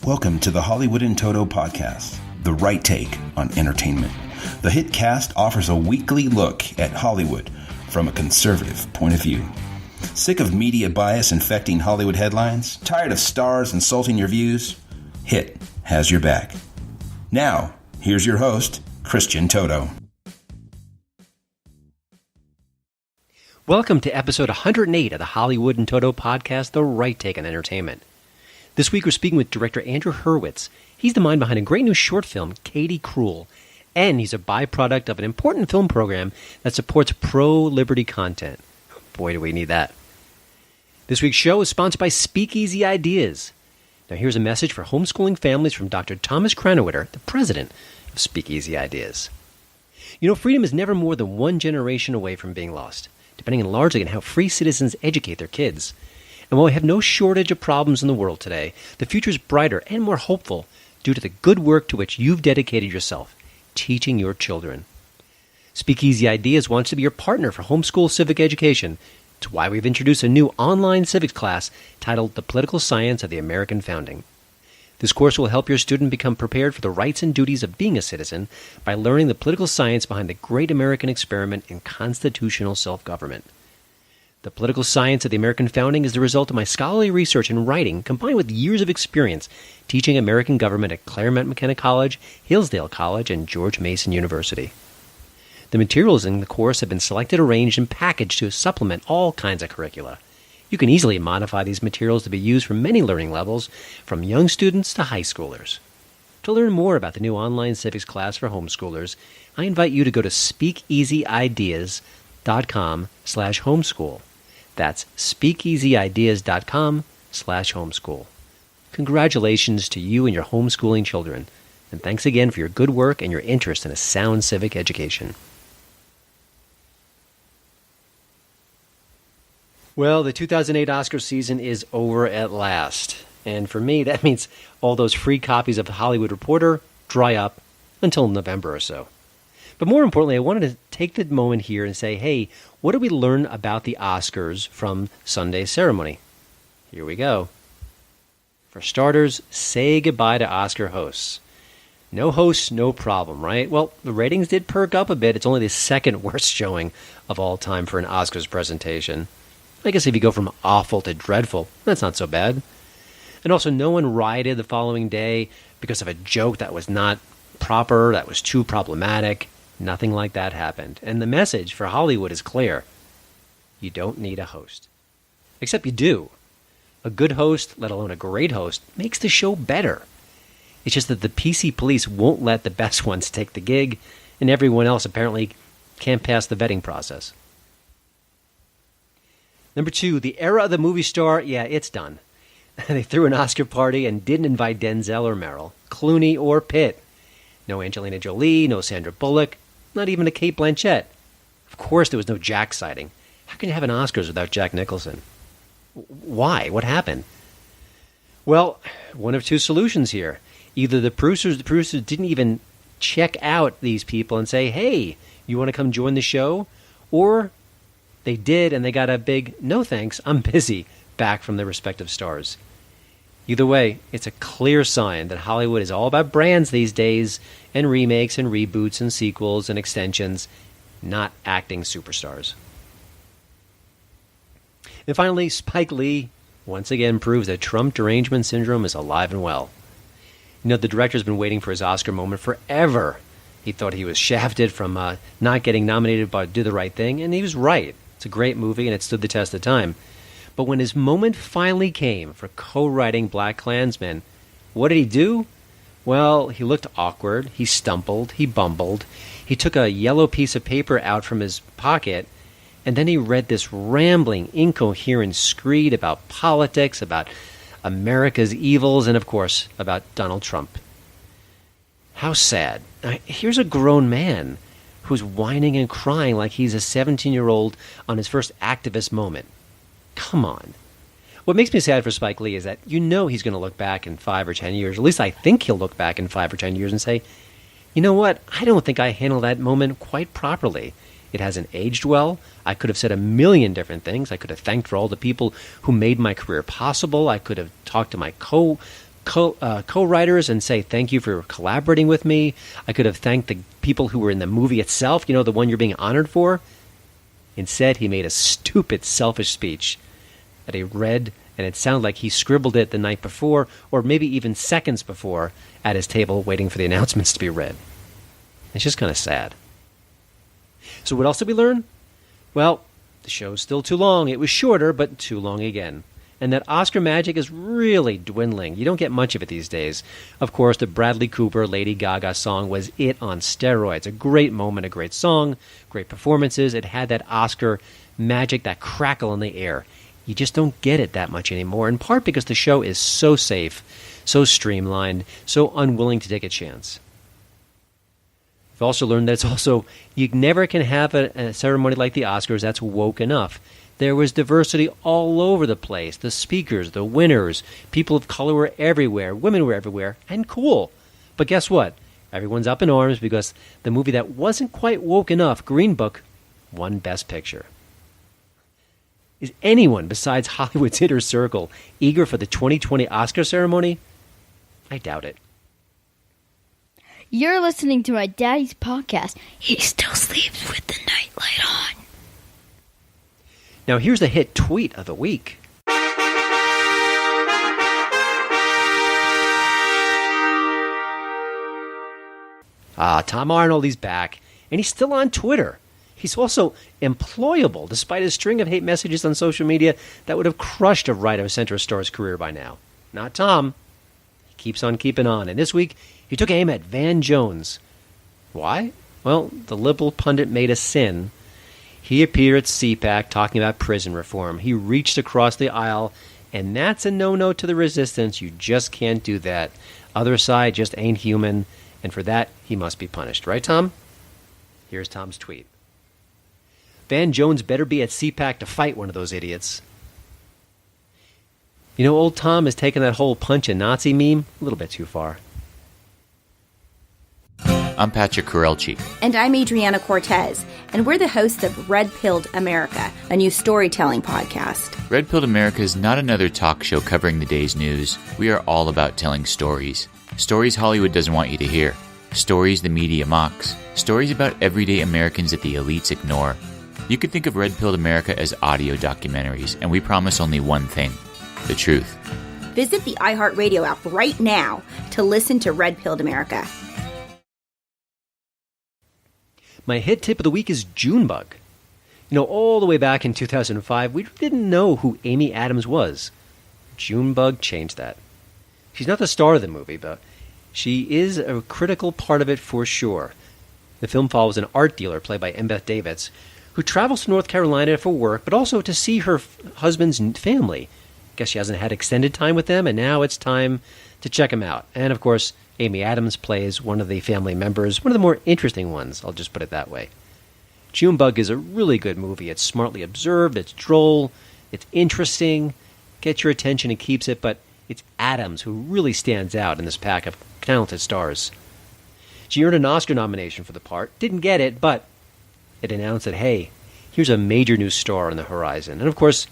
Welcome to the Hollywood in Toto podcast, the right take on entertainment. The HiT cast offers a weekly look at Hollywood from a conservative point of view. Sick of media bias infecting Hollywood headlines? Tired of stars insulting your views? HiT has your back. Now, here's your host, Christian Toto. Welcome to episode 108 of the Hollywood in Toto podcast, the right take on entertainment. This week we're speaking with director Andrew Herwitz. He's the mind behind a great new short film, Katie Cruel, and he's a byproduct of an important film program that supports pro-liberty content. Boy, do we need that. This week's show is sponsored by Speakeasy Ideas. Now here's a message for homeschooling families from Dr. Thomas Kranowiter, the president of Speakeasy Ideas. You know, freedom is never more than one generation away from being lost, depending largely on how free citizens educate their kids. And while we have no shortage of problems in the world today, the future is brighter and more hopeful due to the good work to which you've dedicated yourself, teaching your children. Speakeasy Ideas wants to be your partner for homeschool civic education. It's why we've introduced a new online civics class titled The Political Science of the American Founding. This course will help your student become prepared for the rights and duties of being a citizen by learning the political science behind the great American experiment in constitutional self-government. The Political Science of the American Founding is the result of my scholarly research and writing combined with years of experience teaching American government at Claremont McKenna College, Hillsdale College, and George Mason University. The materials in the course have been selected, arranged, and packaged to supplement all kinds of curricula. You can easily modify these materials to be used for many learning levels, from young students to high schoolers. To learn more about the new online civics class for homeschoolers, I invite you to go to speakeasyideas.com/homeschool. That's speakeasyideas.com/homeschool. Congratulations to you and your homeschooling children, and thanks again for your good work and your interest in a sound civic education. Well, the 2008 Oscar season is over at last, and for me that means all those free copies of The Hollywood Reporter dry up until November or so. But more importantly, I wanted to take the moment here and say, hey, what did we learn about the Oscars from Sunday's ceremony? Here we go. For starters, say goodbye to Oscar hosts. No hosts, no problem, right? Well, the ratings did perk up a bit. It's only the second worst showing of all time for an Oscars presentation. I guess if you go from awful to dreadful, that's not so bad. And also, no one rioted the following day because of a joke that was not proper, that was too problematic. Nothing like that happened. And the message for Hollywood is clear. You don't need a host. Except you do. A good host, let alone a great host, makes the show better. It's just that the PC police won't let the best ones take the gig, and everyone else apparently can't pass the vetting process. Number 2, the era of the movie star, yeah, it's done. They threw an Oscar party and didn't invite Denzel or Meryl, Clooney or Pitt. No Angelina Jolie, no Sandra Bullock, not even a Cate Blanchett. Of course there was no Jack sighting. How can you have an Oscars without Jack Nicholson? Why? What happened? Well, one of two solutions here. Either the producers didn't even check out these people and say, hey, you want to come join the show? Or they did and they got a big, no thanks, I'm busy, back from their respective stars. Either way, it's a clear sign that Hollywood is all about brands these days, and remakes and reboots and sequels and extensions, not acting superstars. And finally, Spike Lee once again proves that Trump derangement syndrome is alive and well. You know, the director's been waiting for his Oscar moment forever. He thought he was shafted from not getting nominated by Do the Right Thing, and he was right. It's a great movie, and it stood the test of time. But when his moment finally came for co-writing BlacKkKlansman, what did he do? Well, he looked awkward, he stumbled, he bumbled, he took a yellow piece of paper out from his pocket, and then he read this rambling, incoherent screed about politics, about America's evils, and of course, about Donald Trump. How sad. Here's a grown man who's whining and crying like he's a 17-year-old on his first activist moment. Come on. What makes me sad for Spike Lee is that you know he's going to look back in 5 or 10 years, at least I think he'll look back in 5 or 10 years and say, you know what, I don't think I handled that moment quite properly. It hasn't aged well. I could have said a million different things. I could have thanked for all the people who made my career possible. I could have talked to my co-writers and say thank you for collaborating with me. I could have thanked the people who were in the movie itself, the one you're being honored for. Instead, he made a stupid, selfish speech that I read, and it sounded like he scribbled it the night before, or maybe even seconds before, at his table waiting for the announcements to be read. It's just kind of sad. So what else did we learn? Well, the show's still too long. It was shorter, but too long again. And that Oscar magic is really dwindling. You don't get much of it these days. Of course, the Bradley Cooper, Lady Gaga song was it on steroids. A great moment, a great song, great performances. It had that Oscar magic, that crackle in the air. You just don't get it that much anymore, in part because the show is so safe, so streamlined, so unwilling to take a chance. We've also learned that you never can have a ceremony like the Oscars that's woke enough. There was diversity all over the place. The speakers, the winners, people of color were everywhere, women were everywhere, and cool. But guess what? Everyone's up in arms because the movie that wasn't quite woke enough, Green Book, won Best Picture. Is anyone besides Hollywood's inner circle eager for the 2020 Oscar ceremony? I doubt it. You're listening to my daddy's podcast. He still sleeps with the nightlight on. Now here's the hit tweet of the week. Tom Arnold, he's back, and he's still on Twitter. He's also employable, despite his string of hate messages on social media that would have crushed a right of center star's career by now. Not Tom. He keeps on keeping on, and this week he took aim at Van Jones. Why? Well, the liberal pundit made a sin. He appeared at CPAC talking about prison reform. He reached across the aisle, and that's a no-no to the resistance. You just can't do that. Other side just ain't human, and for that, he must be punished. Right, Tom? Here's Tom's tweet. Van Jones better be at CPAC to fight one of those idiots. Old Tom has taken that whole punch a Nazi meme a little bit too far. I'm Patrick Kurelchi. And I'm Adriana Cortez, and we're the hosts of Red Pilled America, a new storytelling podcast. Red Pilled America is not another talk show covering the day's news. We are all about telling stories. Stories Hollywood doesn't want you to hear. Stories the media mocks. Stories about everyday Americans that the elites ignore. You could think of Red Pilled America as audio documentaries, and we promise only one thing: the truth. Visit the iHeartRadio app right now to listen to Red Pilled America. My hit tip of the week is Junebug. All the way back in 2005, we didn't know who Amy Adams was. Junebug changed that. She's not the star of the movie, but she is a critical part of it for sure. The film follows an art dealer played by Embeth Davidtz, who travels to North Carolina for work, but also to see her husband's family. Guess she hasn't had extended time with them, and now it's time to check them out. And of course, Amy Adams plays one of the family members, one of the more interesting ones, I'll just put it that way. Junebug is a really good movie. It's smartly observed, it's droll, it's interesting, gets your attention and keeps it, but it's Adams who really stands out in this pack of talented stars. She earned an Oscar nomination for the part, didn't get it, but it announced that, hey, here's a major new star on the horizon. And of course,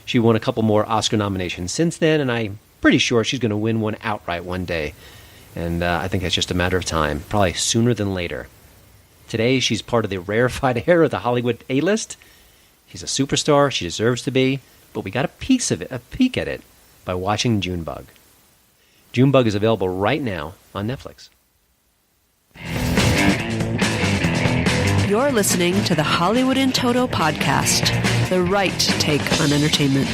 she won a couple more Oscar nominations since then, and I'm pretty sure she's going to win one outright one day. And I think that's just a matter of time, probably sooner than later. Today, she's part of the rarefied air of the Hollywood A-list. She's a superstar. She deserves to be. But we got a peek at it, by watching Junebug. Junebug is available right now on Netflix. You're listening to the Hollywood in Toto podcast, the right take on entertainment.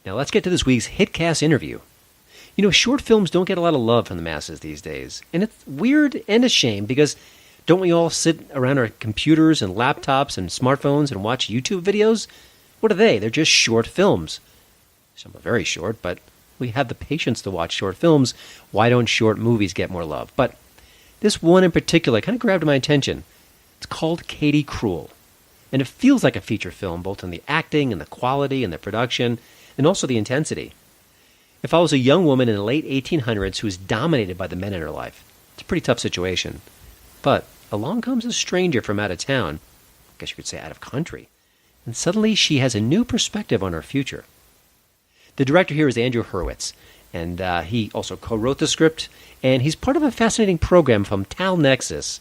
Now let's get to this week's HitCast interview. Short films don't get a lot of love from the masses these days. And it's weird and a shame because don't we all sit around our computers and laptops and smartphones and watch YouTube videos? What are they? They're just short films. Some are very short, but we have the patience to watch short films. Why don't short movies get more love? But this one in particular kind of grabbed my attention. It's called Katie Cruel. And it feels like a feature film, both in the acting and the quality and the production, and also the intensity. It follows a young woman in the late 1800s who is dominated by the men in her life. It's a pretty tough situation. But along comes a stranger from out of town, I guess you could say out of country, and suddenly she has a new perspective on her future. The director here is Andrew Herwitz, and he also co-wrote the script, and he's part of a fascinating program from TalNexus.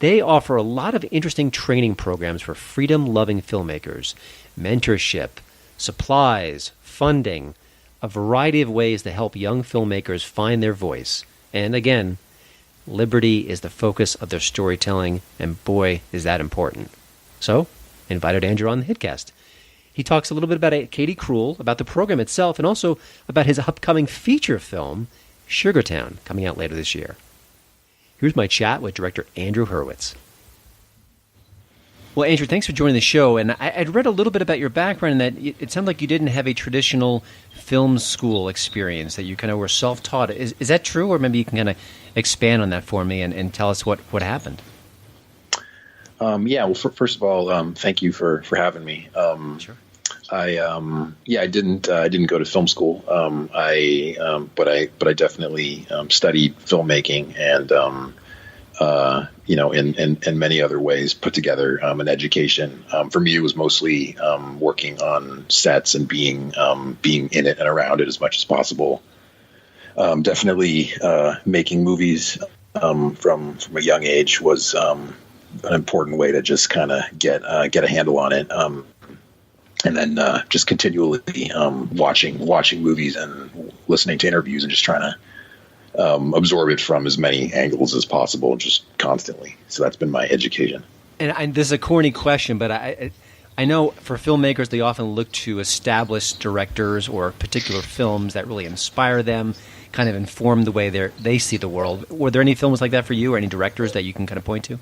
They offer a lot of interesting training programs for freedom-loving filmmakers, mentorship, supplies, funding, a variety of ways to help young filmmakers find their voice. And again, liberty is the focus of their storytelling, and boy, is that important. So, invited Andrew on the HiTcast. He talks a little bit about KD Cruel, about the program itself, and also about his upcoming feature film, Sugartown, coming out later this year. Here's my chat with director Andrew Herwitz. Well, Andrew, thanks for joining the show. And I'd read a little bit about your background, and that it sounded like you didn't have a traditional film school experience, that you kind of were self-taught. Is that true? Or maybe you can kind of expand on that for me and tell us what happened. Yeah. Well, first of all, thank you for having me. Sure. I didn't go to film school. But I definitely studied filmmaking and in many other ways put together an education. For me, it was mostly working on sets and being in it and around it as much as possible. Definitely making movies from a young age was an important way to just kind of get a handle on it. And then just continually watching movies and listening to interviews and just trying to absorb it from as many angles as possible, just constantly. So that's been my education. And this is a corny question, but I know for filmmakers, they often look to established directors or particular films that really inspire them, kind of inform the way they see the world. Were there any films like that for you, or any directors that you can kind of point to?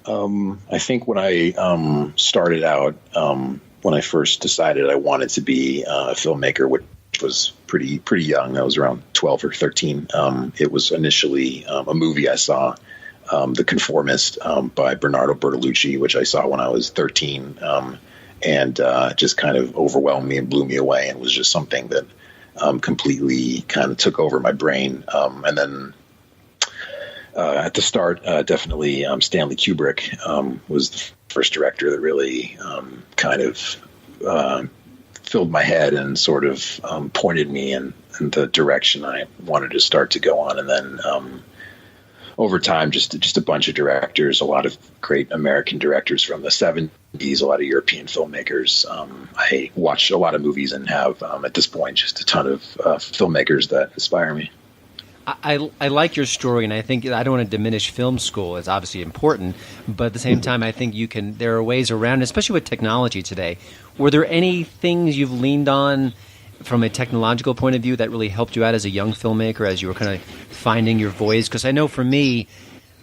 I think when I started out, when I first decided I wanted to be a filmmaker, which was pretty young, I was around 12 or 13. It was initially a movie I saw, The Conformist, by Bernardo Bertolucci, which I saw when I was 13, and just kind of overwhelmed me and blew me away, and was just something that completely kind of took over my brain. And then at the start, definitely Stanley Kubrick was the first director that really kind of filled my head and sort of pointed me in the direction I wanted to start to go on. And then over time, just a bunch of directors, a lot of great American directors from the 70s, a lot of European filmmakers. I watched a lot of movies and have, at this point, just a ton of filmmakers that inspire me. I like your story, and I think I don't want to diminish film school. It's obviously important, but at the same time, I think there are ways around it, especially with technology today. Were there any things you've leaned on from a technological point of view that really helped you out as a young filmmaker as you were kind of finding your voice? Because I know for me,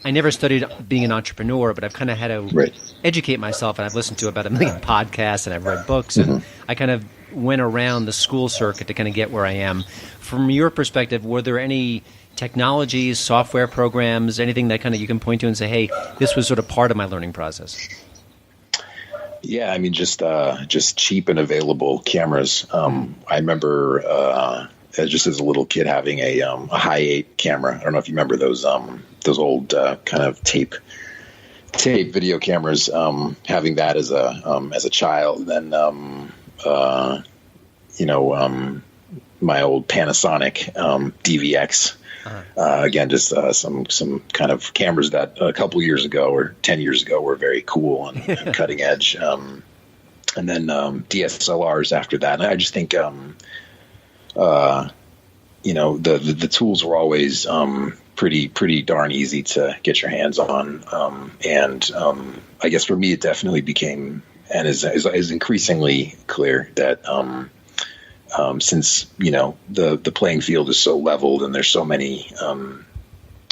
I never studied being an entrepreneur, but I've kind of had to educate myself, and I've listened to about 1 million podcasts, and I've read books, and I kind of went around the school circuit to kind of get where I am. From your perspective, were there any technologies, software programs, anything that kind of you can point to and say, hey, this was sort of part of my learning process? Yeah, I mean, just cheap and available cameras. I remember just as a little kid having a HiT camera. I don't know if you remember those old kind of tape video cameras. Having that as a child, then my old Panasonic DVX. Again, just some kind of cameras that a couple years ago or 10 years ago were very cool and cutting edge. And then DSLRs after that. And I just think, the tools were always pretty darn easy to get your hands on. I guess for me, it definitely became and is increasingly clear that since the playing field is so leveled and there's so many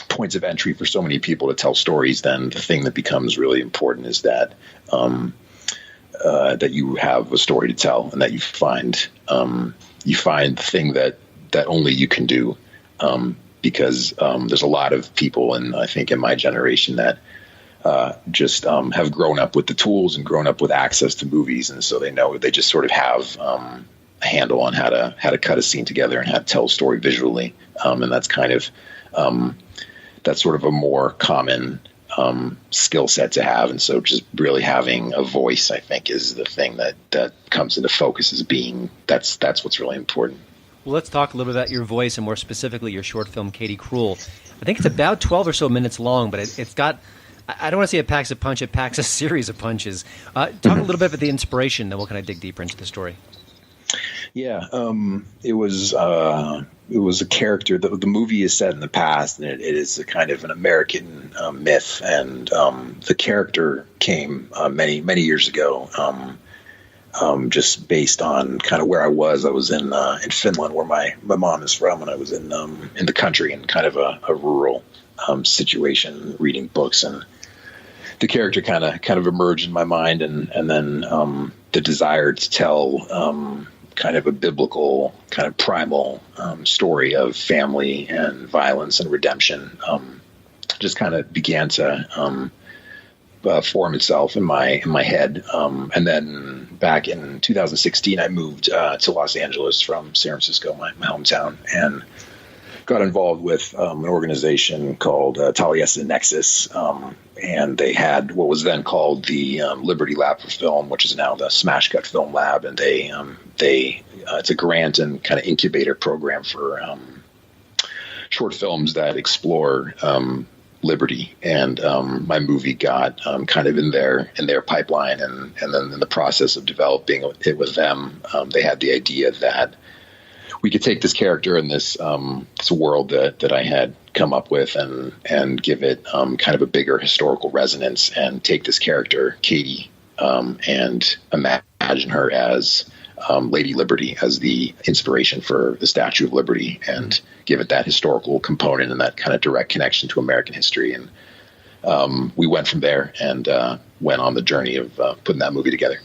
points of entry for so many people to tell stories, then the thing that becomes really important is that that you have a story to tell, and that you find the thing that only you can do, because there's a lot of people, and I think in my generation that just have grown up with the tools and grown up with access to movies, and so they just sort of have a handle on how to cut a scene together and how to tell a story visually, and that's that's sort of a more common skill set to have. And so just really having a voice, I think, is the thing that comes into focus as being, that's what's really important. Well, let's talk a little bit about your voice and more specifically your short film, Katie Cruel. I think it's about 12 or so minutes long, but it's got, I don't want to say it packs a punch, it packs a series of punches. Talk a little bit about the inspiration, then we'll kind of dig deeper into the story. Yeah, it was a character. The movie is set in the past, and it is a kind of an American myth. And the character came many years ago, just based on kind of where I was. I was in Finland, where my mom is from, and I was in the country in kind of a rural situation, reading books, and the character kind of emerged in my mind, and then the desire to tell kind of a biblical, kind of primal story of family and violence and redemption just kind of began to form itself in my head. And then back in 2016, I moved to Los Angeles from San Francisco, my hometown, and got involved with an organization called Taliesin Nexus, and they had what was then called the Liberty Lab for Film, which is now the Smash Cut Film Lab, and they it's a grant and kind of incubator program for short films that explore liberty. And my movie got kind of in their pipeline, and then in the process of developing it with them, they had the idea that we could take this character in this world that I had come up with and give it kind of a bigger historical resonance, and take this character, Katie, and imagine her as Lady Liberty, as the inspiration for the Statue of Liberty, and give it that historical component and that kind of direct connection to American history. And we went from there and went on the journey of putting that movie together.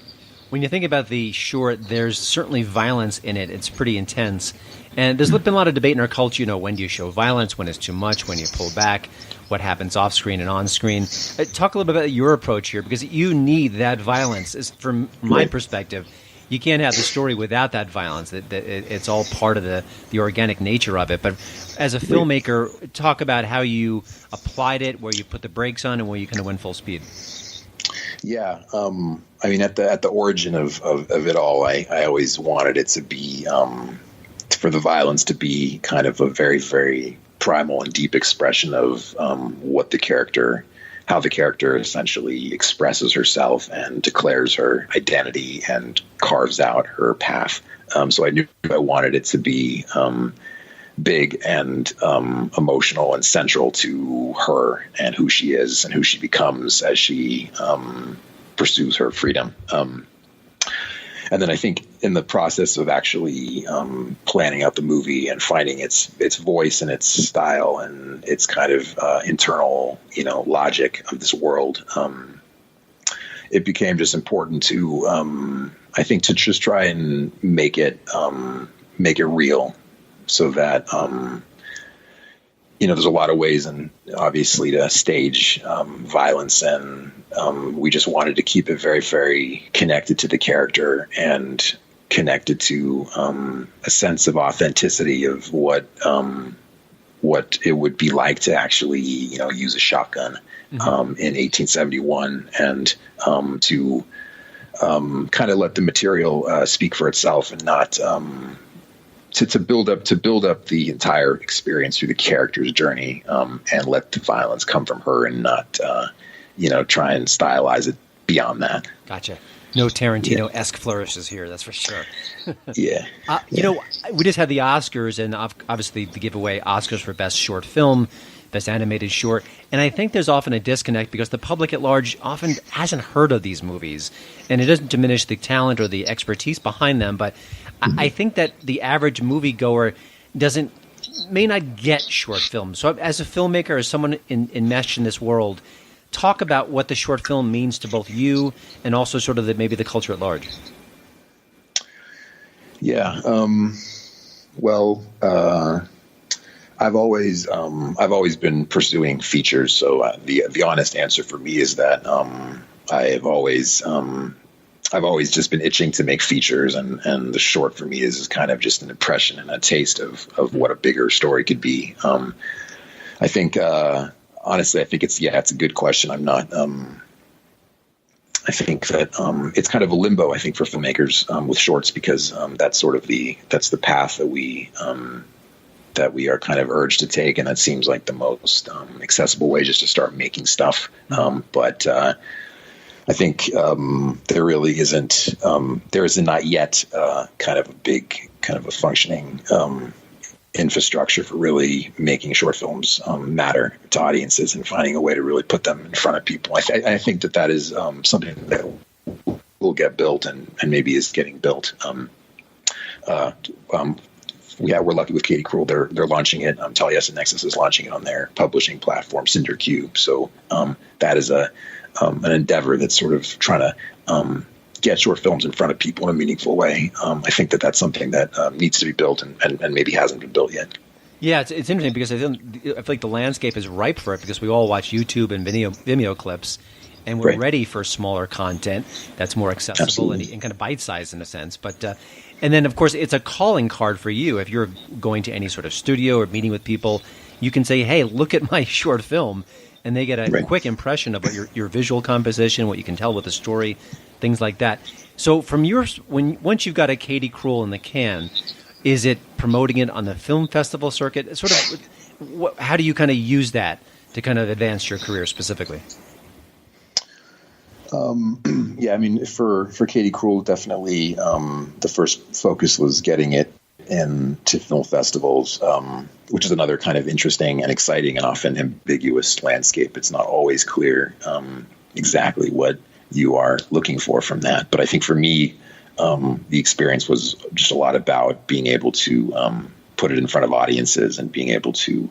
When you think about the short, there's certainly violence in it. It's pretty intense. And there's been a lot of debate in our culture, when do you show violence, when it's too much, when you pull back, what happens off screen and on screen. Talk a little bit about your approach here, because you need that violence. From my perspective, you can't have the story without that violence. It's all part of the organic nature of it. But as a filmmaker, talk about how you applied it, where you put the brakes on, and where you kind of went full speed. Yeah, I mean, at the origin of it all, I always wanted it to be for the violence to be kind of a very, very primal and deep expression of how the character essentially expresses herself and declares her identity and carves out her path. So I knew I wanted it to be big and emotional and central to her and who she is and who she becomes as she pursues her freedom. And then I think in the process of actually planning out the movie and finding its voice and its style and its kind of internal, logic of this world, it became just important to, I think, to just try and make it real, so that there's a lot of ways, and obviously, to stage violence, and we just wanted to keep it very, very connected to the character and connected to a sense of authenticity of what it would be like to actually, use a shotgun in 1871, and to kind of let the material speak for itself, and not to build up the entire experience through the character's journey, and let the violence come from her, and not try and stylize it beyond that. Gotcha. No Tarantino-esque flourishes here, that's for sure. Yeah. We just had the Oscars, and obviously the giveaway Oscars for Best Short Film, Best Animated Short, and I think there's often a disconnect because the public at large often hasn't heard of these movies, and it doesn't diminish the talent or the expertise behind them, but I think that the average moviegoer may not get short films. So as a filmmaker, as someone enmeshed in this world, talk about what the short film means to both you and also sort of maybe the culture at large. Yeah. I've always been pursuing features. So the honest answer for me is that I've always just been itching to make features, and the short for me is kind of just an impression and a taste of what a bigger story could be. I think, honestly, I think it's a good question. I'm not, I think that it's kind of a limbo, I think, for filmmakers with shorts, because that's sort of that's the path that we are kind of urged to take, and that seems like the most accessible way, just to start making stuff. But I think there really isn't not yet kind of a functioning infrastructure for really making short films matter to audiences and finding a way to really put them in front of people. I think that is something that will get built and maybe is getting built. We're lucky with Katie Cruel. They're launching it. Taliesin Nexus is launching it on their publishing platform, Cinder Cube. So that is an endeavor that's sort of trying to get short films in front of people in a meaningful way. I think that that's something that needs to be built and maybe hasn't been built yet. Yeah, it's interesting because I feel like the landscape is ripe for it, because we all watch YouTube and Vimeo clips, and we're ready for smaller content that's more accessible and kind of bite-sized in a sense. But and then, of course, it's a calling card for you. If you're going to any sort of studio or meeting with people, you can say, hey, look at my short film, and they get a quick impression of what your visual composition, what you can tell with the story, things like that. So from once you've got a Katie Cruel in the can, is it promoting it on the film festival circuit? Sort of, how do you kind of use that to kind of advance your career specifically? Yeah, I mean, for Katie Cruel, definitely the first focus was getting it into film festivals, which is another kind of interesting and exciting and often ambiguous landscape. It's not always clear exactly what you are looking for from that. But I think for me, the experience was just a lot about being able to put it in front of audiences and being able to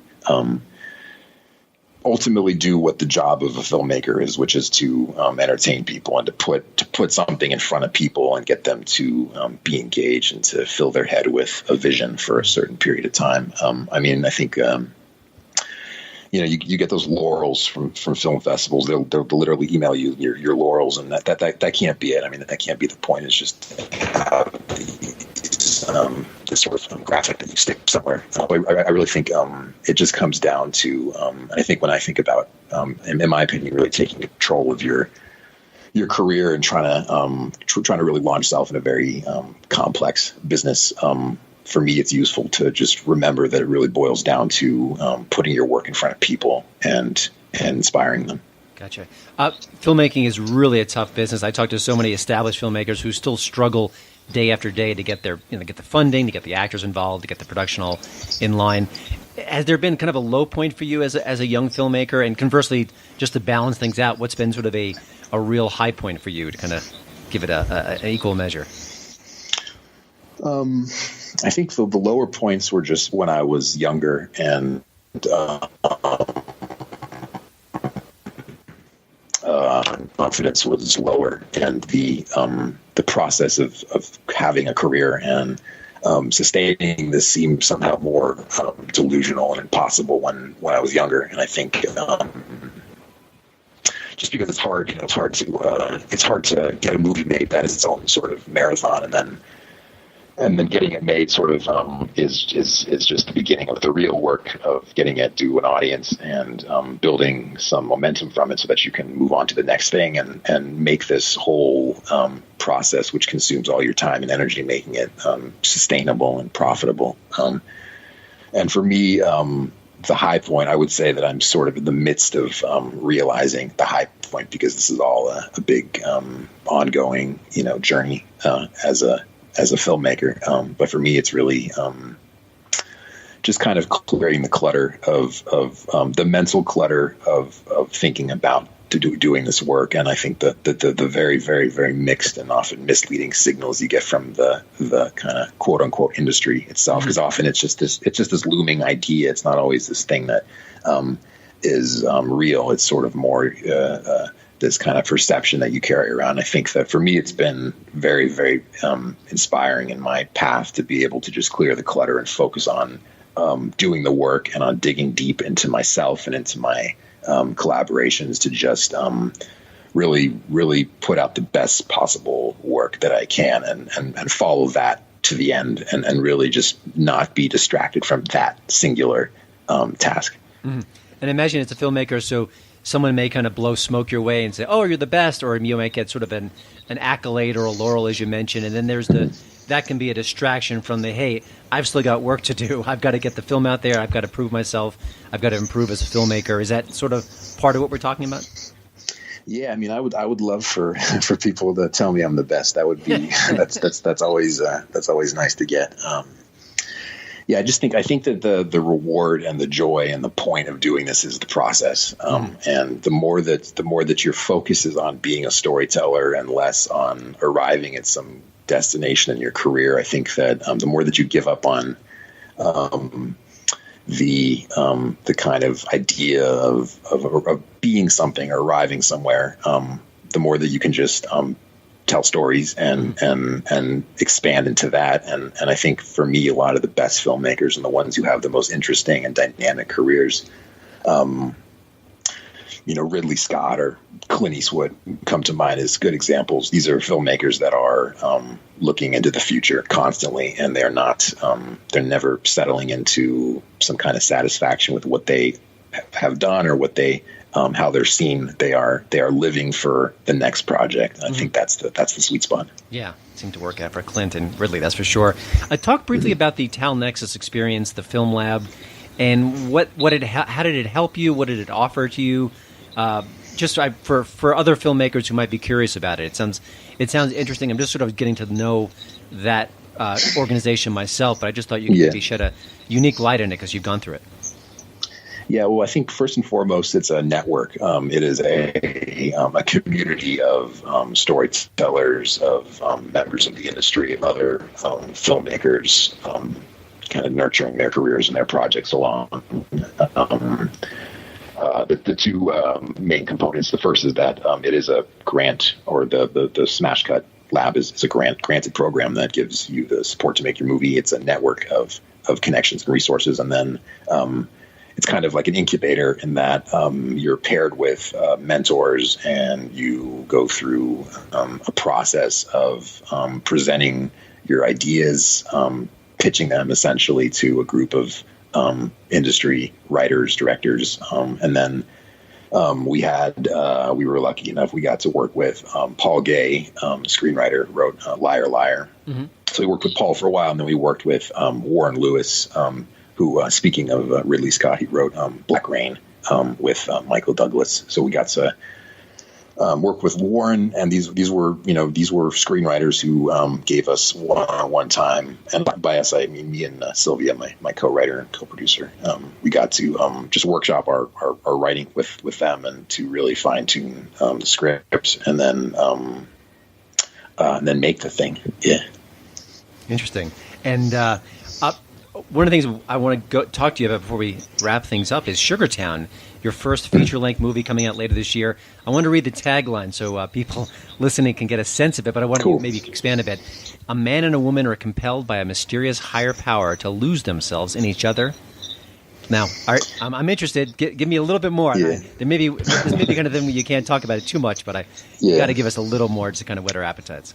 ultimately do what the job of a filmmaker is, which is to entertain people and to put something in front of people and get them to be engaged and to fill their head with a vision for a certain period of time. I mean, I think you get those laurels from film festivals. They'll literally email you your laurels, and that can't be it. I mean, that can't be the point. It's just to have this sort of graphic that you stick somewhere. I really think it just comes down to, and I think when I think about, in my opinion, really taking control of your career and trying to really launch yourself in a very complex business. For me, it's useful to just remember that it really boils down to putting your work in front of people and inspiring them. Gotcha. Filmmaking is really a tough business. I talk to so many established filmmakers who still struggle day after day to get get the funding, to get the actors involved, to get the production all in line. Has there been kind of a low point for you as a young filmmaker? And conversely, just to balance things out, what's been sort of a real high point for you to kind of give it an equal measure? I think the lower points were just when I was younger and confidence was lower, and the process of having a career and sustaining this seemed somehow more delusional and impossible when I was younger. And I think just because it's hard to get a movie made that is its own sort of marathon, and then getting it made sort of is just the beginning of the real work of getting it to an audience and building some momentum from it so that you can move on to the next thing and make this whole process, which consumes all your time and energy, making it sustainable and profitable. And for me, the high point, I would say that I'm sort of in the midst of realizing the high point, because this is all a big ongoing journey as a filmmaker. But for me, it's really just kind of clearing the clutter of the mental clutter of thinking about doing this work. And I think the very, very, very mixed and often misleading signals you get from the kind of quote unquote industry itself, because often it's just this looming idea. It's not always this thing that is real. It's sort of more this kind of perception that you carry around. I think that for me, it's been very, very inspiring in my path to be able to just clear the clutter and focus on doing the work and on digging deep into myself and into my collaborations to just really, really put out the best possible work that I can and follow that to the end and really just not be distracted from that singular task. And imagine it's a filmmaker, so someone may kind of blow smoke your way and say, "Oh, you're the best," or you might get sort of an accolade or a laurel, as you mentioned, and then there's that can be a distraction from the, hey, I've still got work to do. I've got to get the film out there. I've got to prove myself. I've got to improve as a filmmaker. Is that sort of part of what we're talking about? Yeah, I mean, I would love for people to tell me I'm the best. That would be that's always nice to get. Yeah, I think that the reward and the joy and the point of doing this is the process. And the more that your focus is on being a storyteller and less on arriving at some destination in your career, I think that the more that you give up on the kind of idea of being something or arriving somewhere, the more that you can just tell stories and expand into that. And I think for me, a lot of the best filmmakers and the ones who have the most interesting and dynamic careers, Ridley Scott or Clint Eastwood come to mind as good examples. These are filmmakers that are looking into the future constantly, and they're not they're never settling into some kind of satisfaction with what they have done or what they how they're seen. They are living for the next project. And I think that's the sweet spot. Yeah, seemed to work out for Clint and Ridley, that's for sure. Talk briefly about the Tal Nexus experience, the film lab, and how did it help you? What did it offer to you? For other filmmakers who might be curious about it. It sounds interesting. I'm just sort of getting to know that organization myself, but I just thought you could maybe shed a unique light in it because you've gone through it. Yeah, well, I think first and foremost, it's a network. It is a community of storytellers, of members of the industry, of other filmmakers, kind of nurturing their careers and their projects along. The two main components. The first is that it is a grant, or the Smash Cut Lab is a granted program that gives you the support to make your movie. It's a network of connections and resources, and then it's kind of like an incubator in that you're paired with mentors, and you go through a process of presenting your ideas, pitching them essentially to a group of industry writers, directors, and then we were lucky enough, we got to work with Paul Gay, screenwriter, wrote Liar Liar. Mm-hmm. So we worked with Paul for a while, and then we worked with Warren Lewis, who, speaking of Ridley Scott, he wrote Black Rain with Michael Douglas. So we got to work with Warren, and these were screenwriters who gave us one-on-one time. And by us, I mean me and Sylvia, my co-writer and co-producer. We got to just workshop our writing with them, and to really fine-tune the scripts, and then make the thing. Yeah. Interesting. And one of the things I want to talk to you about before we wrap things up is Sugartown, your first feature-length movie coming out later this year. I want to read the tagline so people listening can get a sense of it, but I want to maybe expand a bit. A man and a woman are compelled by a mysterious higher power to lose themselves in each other. Now, I'm interested. Give me a little bit more. Yeah. This may be kind of thing where you can't talk about it too much, but you got to give us a little more to kind of whet our appetites.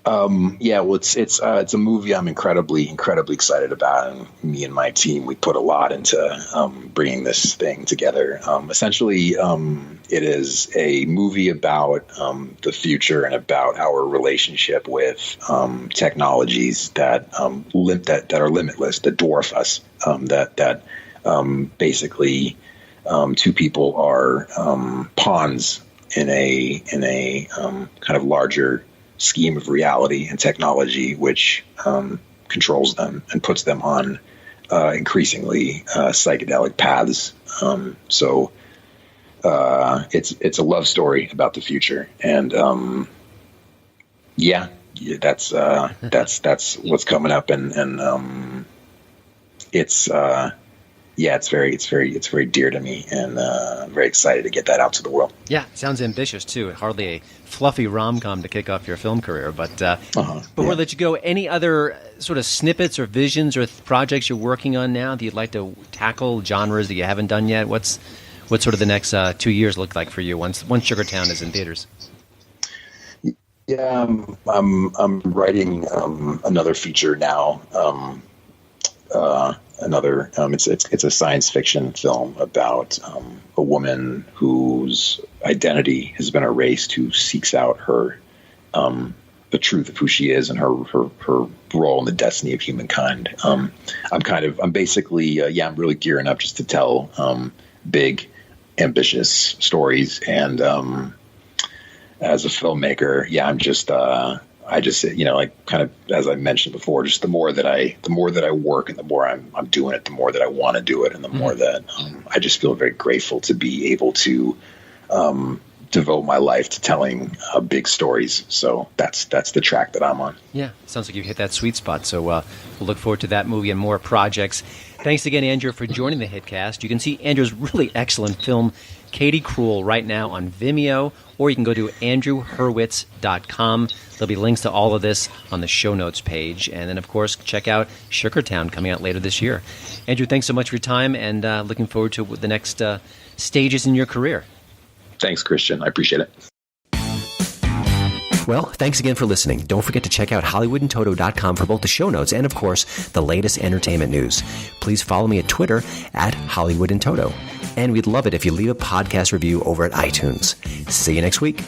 Well, it's a movie I'm incredibly excited about, and me and my team, we put a lot into bringing this thing together. Essentially, it is a movie about the future and about our relationship with technologies that are limitless, that dwarf us. That basically two people are pawns in a kind of larger scheme of reality and technology, which controls them and puts them on increasingly psychedelic paths. So it's a love story about the future, and that's what's coming up, and it's very dear to me, and I'm very excited to get that out to the world. Yeah, sounds ambitious too. Hardly a fluffy rom-com to kick off your film career, but before I let you go, any other sort of snippets or visions or projects you're working on now that you'd like to tackle, genres that you haven't done yet? What's sort of the next 2 years look like for you once Sugartown is in theaters? Yeah, I'm writing another feature now. another. It's a science fiction film about a woman whose identity has been erased, who seeks out her the truth of who she is and her role in the destiny of humankind. I'm basically I'm really gearing up just to tell big, ambitious stories. And as a filmmaker, I just like kind of, as I mentioned before, just the more that I work and the more I'm doing it, the more that I want to do it, and the more that I just feel very grateful to be able to devote my life to telling big stories. So that's the track that I'm on. Yeah, sounds like you've hit that sweet spot. So we'll look forward to that movie and more projects. Thanks again, Andrew, for joining the HitCast. You can see Andrew's really excellent film, Katie Cruel, right now on Vimeo, or you can go to andrewherwitz.com. There'll be links to all of this on the show notes page. And then, of course, check out Sugartown coming out later this year. Andrew, thanks so much for your time, and looking forward to the next stages in your career. Thanks, Christian. I appreciate it. Well, thanks again for listening. Don't forget to check out HollywoodandToto.com for both the show notes and, of course, the latest entertainment news. Please follow me at Twitter at HollywoodandToto. And we'd love it if you leave a podcast review over at iTunes. See you next week.